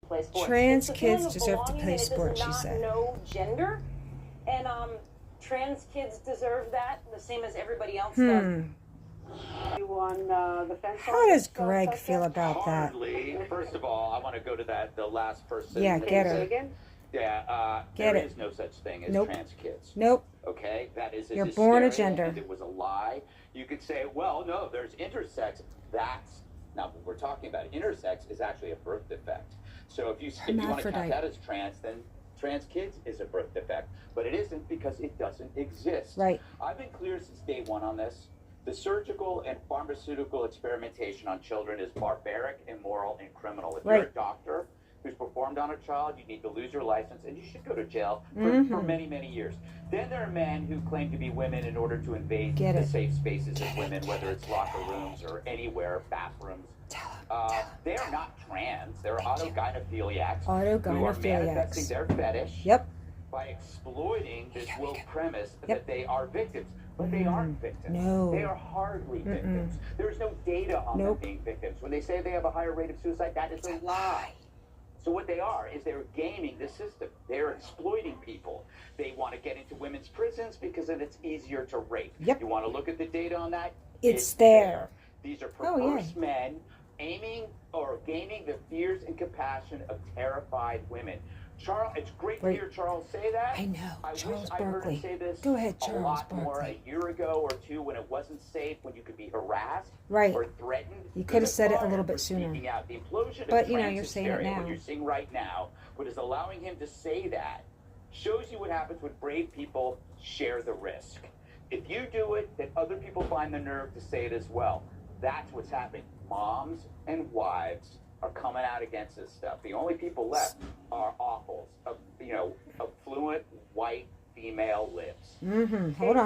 play sports. Trans It's the feeling kids of deserve to belonging, play and it sports, does she not said. know gender, and trans kids deserve that the same as everybody else does. On the fence. How does Greg feel about that? Hardly. First of all, I want to go to the last person. Yeah, get her. Yeah, Get there it. is no such thing as Nope. trans kids. Nope. Okay, that is a You're born a hysteria, gender. and it was a lie. You could say, well, no, there's intersex. That's not what we're talking about. Intersex is actually a birth defect. So if you want to count Hermaphrodite. that as trans, then trans kids is a birth defect. But it isn't because it doesn't exist. Right. I've been clear since day one on this. The surgical and pharmaceutical experimentation on children is barbaric, immoral, and criminal. If you're a Right. doctor who's performed on a child, you need to lose your license, and you should go to jail for Mm-hmm. many, many years. Then there are men who claim to be women in order to invade Get the it. safe spaces of women, whether it's locker rooms or anywhere, bathrooms. They are not trans. They're autogynephiliacs who are manifesting Autogynephiliacs. their fetish Yep. by exploiting this woke premise that they are victims. But they aren't victims. No. They are hardly victims. There's no data on them being victims. When they say they have a higher rate of suicide, that is a lie. So what they are is they're gaming the system. They're exploiting people. They want to get into women's prisons because then it's easier to rape. Yep. You want to look at the data on that? It's there. These are Oh, yeah. perverse men aiming or gaining the fears and compassion of terrified women. Charles, it's great to hear Charles say that. I know, Charles wish I heard Barkley. him say this Go ahead, a Charles lot more Barkley. a year ago or two when it wasn't safe, when you could be harassed Right. or threatened. You could have said it a fired little for bit sooner. speaking out. The implosion But, of you know, trans you're saying it hysteria, now. what you're seeing right now, what is allowing him to say that, shows you what happens when brave people share the risk. If you do it, then other people find the nerve to say it as well. That's what's happening. Moms and wives are coming out against this stuff. The only people left are awfuls of affluent white female libs. Hold on.